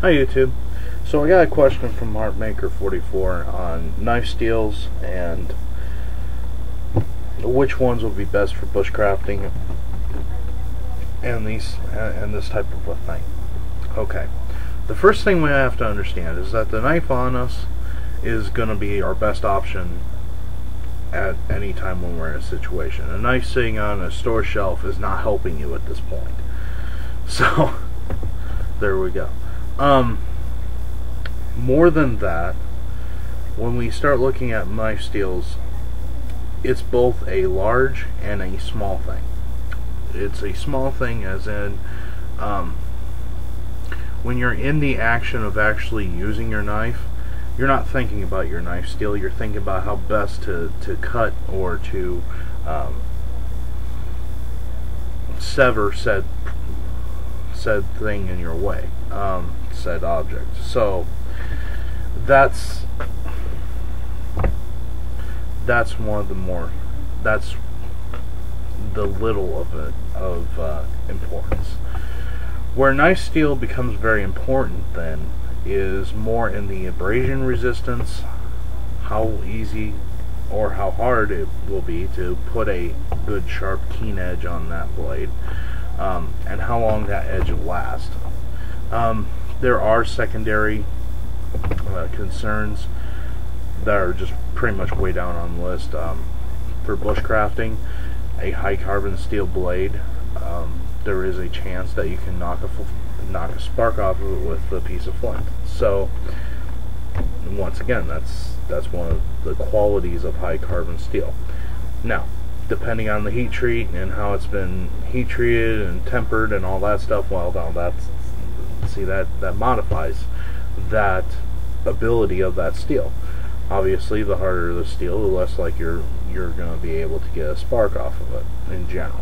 Hi YouTube. So I got a question from Harpmaker44 on knife steels and which ones would be best for bushcrafting and this type of a thing. Okay. The first thing we have to understand is that the knife on us is going to be our best option at any time when we're in a situation. A knife sitting on a store shelf is not helping you at this point. So there we go. More than that, when we start looking at knife steels, it's both a large and a small thing. It's a small thing as in when you're in the action of actually using your knife, you're not thinking about your knife steel, you're thinking about how best to cut or to sever said thing in your way, said object. So that's one of the more, that's the little of it of importance. Where knife steel becomes very important then is more in the abrasion resistance, how easy or how hard it will be to put a good sharp keen edge on that blade, and how long that edge will last. There are secondary concerns that are just pretty much way down on the list. For bushcrafting, a high carbon steel blade, there is a chance that you can knock a spark off of it with a piece of flint. So once again, that's one of the qualities of high carbon steel. Now, depending on the heat treat and how it's been heat treated and tempered and all that stuff, well, now that modifies that ability of that steel. Obviously, the harder the steel, the less like you're going to be able to get a spark off of it in general.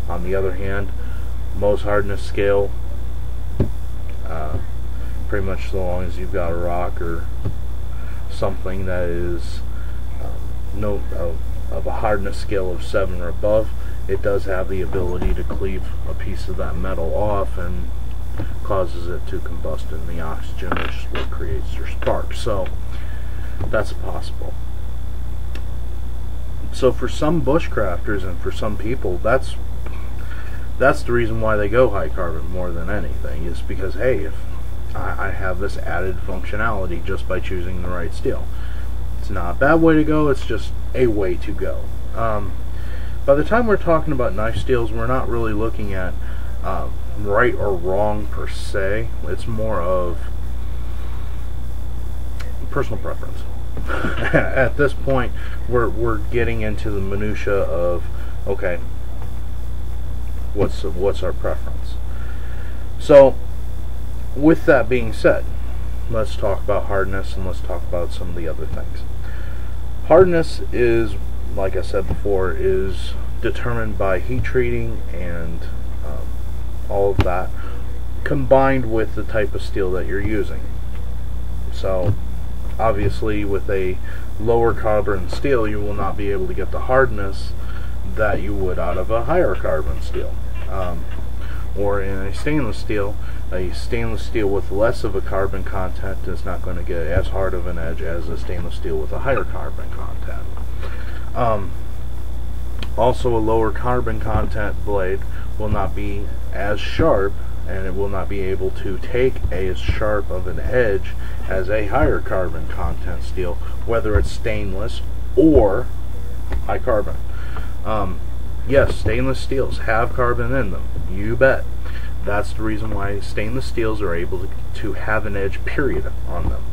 On the other hand, most hardness scale, pretty much so long as you've got a rock or something that is of a hardness scale of 7 or above, it does have the ability to cleave a piece of that metal off and causes it to combust in the oxygen, which is what creates your spark. So that's possible. So for some bushcrafters and for some people, that's the reason why they go high carbon more than anything, is because, hey, if I have this added functionality just by choosing the right steel. It's not a bad way to go, it's just a way to go. By the time we're talking about knife steels, we're not really looking at right or wrong per se. It's more of personal preference. At this point, we're getting into the minutia of, okay, what's our preference? So with that being said, let's talk about hardness and let's talk about some of the other things. Hardness is, like I said before, is determined by heat treating and all of that, combined with the type of steel that you're using. So obviously with a lower carbon steel, you will not be able to get the hardness that you would out of a higher carbon steel. Or in a stainless steel with less of a carbon content is not going to get as hard of an edge as a stainless steel with a higher carbon content. Also, a lower carbon content blade will not be as sharp, and it will not be able to take as sharp of an edge as a higher carbon content steel, whether it's stainless or high carbon. Yes, stainless steels have carbon in them, you bet. That's the reason why stainless steels are able to have an edge period on them.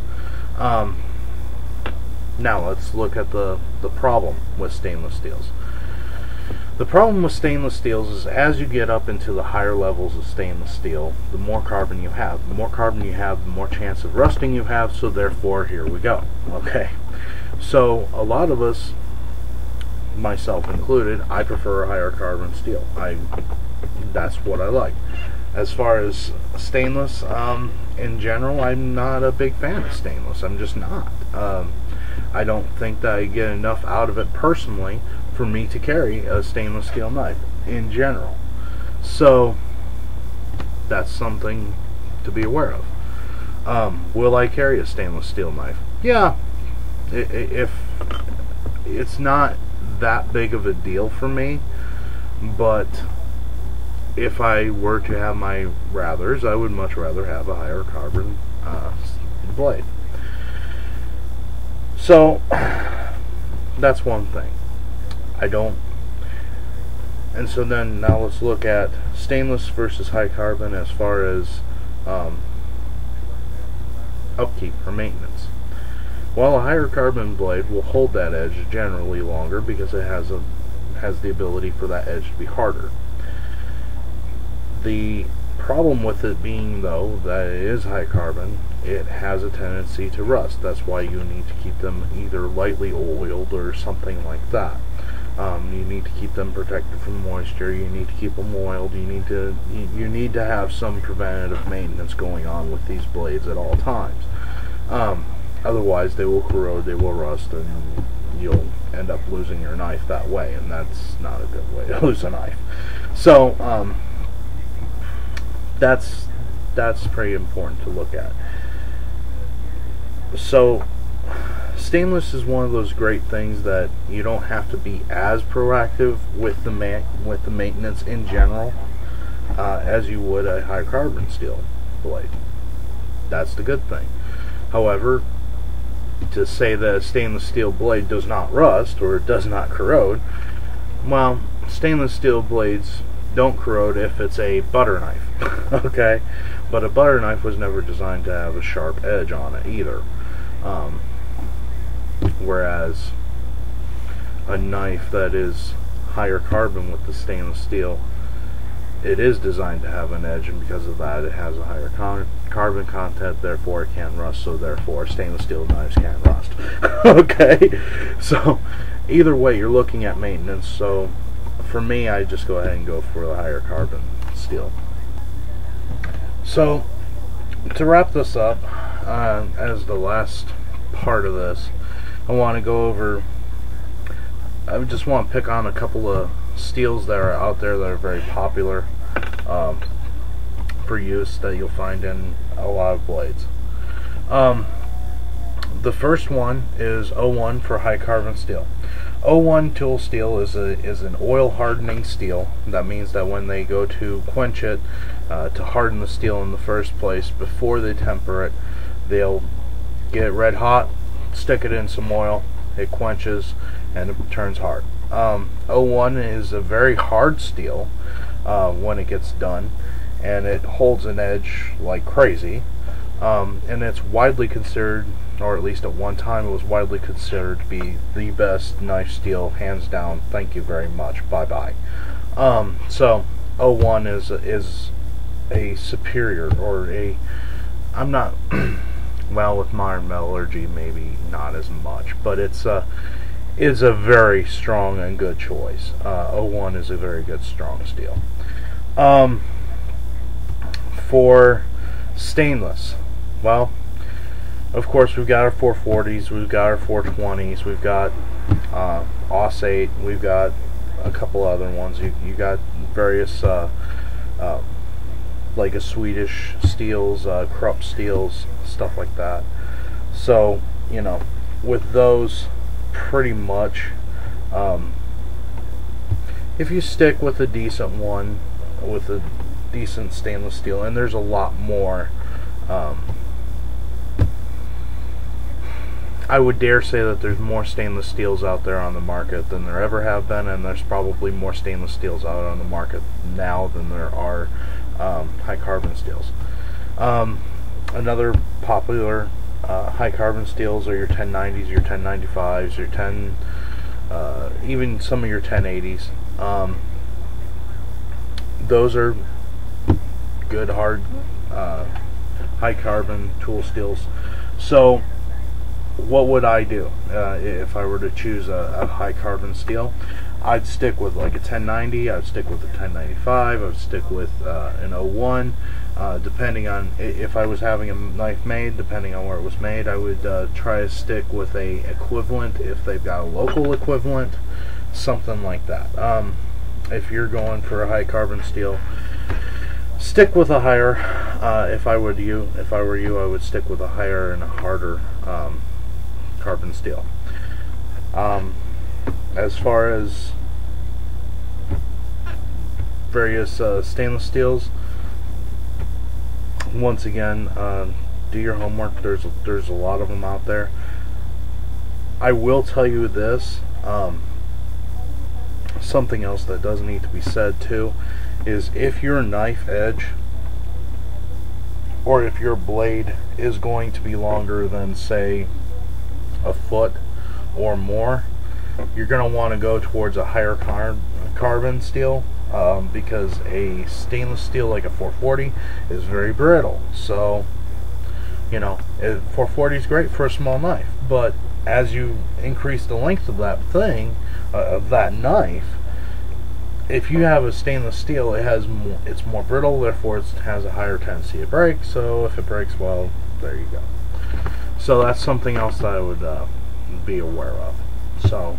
Now let's look at the problem with stainless steels. The problem with stainless steels is as you get up into the higher levels of stainless steel, the more carbon you have. The more carbon you have, the more chance of rusting you have, so therefore here we go. Okay, so a lot of us, myself included, I prefer a higher carbon steel. That's what I like. As far as stainless, in general, I'm not a big fan of stainless. I'm just not. I don't think that I get enough out of it personally for me to carry a stainless steel knife in general. So that's something to be aware of. Will I carry a stainless steel knife? Yeah, if it's not that big of a deal for me, but if I were to have my rathers, I would much rather have a higher carbon blade. So that's one thing. And so then now let's look at stainless versus high carbon as far as upkeep or maintenance. Well, a higher carbon blade will hold that edge generally longer because it has the ability for that edge to be harder. The problem with it being, though, that it is high carbon, it has a tendency to rust. That's why you need to keep them either lightly oiled or something like that. You need to keep them protected from moisture. You need to keep them oiled. You need to have some preventative maintenance going on with these blades at all times. Otherwise, they will corrode, they will rust, and you'll end up losing your knife that way, and that's not a good way to lose a knife. So that's pretty important to look at. So stainless is one of those great things that you don't have to be as proactive with the maintenance in general as you would a high carbon steel blade. That's the good thing. However, to say that a stainless steel blade does not rust or does not corrode, well, stainless steel blades don't corrode if it's a butter knife. Okay, but a butter knife was never designed to have a sharp edge on it either. Whereas a knife that is higher carbon with the stainless steel, it is designed to have an edge, and because of that it has a higher carbon content, therefore it can rust, so therefore stainless steel knives can rust. Okay, so either way you're looking at maintenance. So for me, I just go ahead and go for the higher carbon steel. So to wrap this up, as the last part of this, I want to go over, I just want to pick on a couple of steels that are out there that are very popular for use that you'll find in a lot of blades. The first one is 01 for high carbon steel. 01 tool steel is an oil hardening steel. That means that when they go to quench it to harden the steel in the first place, before they temper it, they'll get it red hot, stick it in some oil, it quenches, and it turns hard. 01 is a very hard steel when it gets done, and it holds an edge like crazy, and it's widely considered, or at least at one time it was widely considered, to be the best knife steel, hands down. Thank you very much, bye bye. So 01 is a superior, or I'm not well, with modern metallurgy maybe not as much, but it's a very strong and good choice. 01 is a very good strong steel. For stainless, well, of course we've got our 440s, we've got our 420s, we've got AUS-8, we've got a couple other ones. You got various like a Swedish steels, Krupp steels, stuff like that. So, you know, with those, pretty much, if you stick with a decent one, with a decent stainless steel, and there's a lot more, I would dare say that there's more stainless steels out there on the market than there ever have been, and there's probably more stainless steels out on the market now than there are high carbon steels. Another popular high carbon steels are your 1090s, your 1095s, your even some of your 1080s. Those are good hard high carbon tool steels. So what would I do if I were to choose a high carbon steel? I'd stick with like a 1090, I'd stick with a 1095, I would stick with an 01. Depending on if I was having a knife made, depending on where it was made, I would try to stick with a equivalent if they've got a local equivalent, something like that. If you're going for a high carbon steel, stick with a higher. If I were you, I would stick with a higher and a harder carbon steel. As far as various stainless steels, once again, do your homework. There's a lot of them out there. I will tell you this, something else that does need to be said too, is if your knife edge or if your blade is going to be longer than, say, a foot or more, you're going to want to go towards a higher carbon steel, because a stainless steel like a 440 is very brittle. So, you know, 440 is great for a small knife, but as you increase the length of that thing, of that knife, if you have a stainless steel, it's more brittle, therefore it has a higher tendency to break. So if it breaks, well, there you go. So that's something else that I would be aware of. So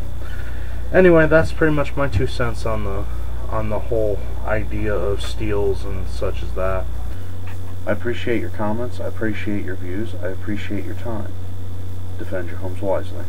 anyway, that's pretty much my 2 cents on the whole idea of steels and such as that. I appreciate your comments. I appreciate your views. I appreciate your time. Defend your homes wisely.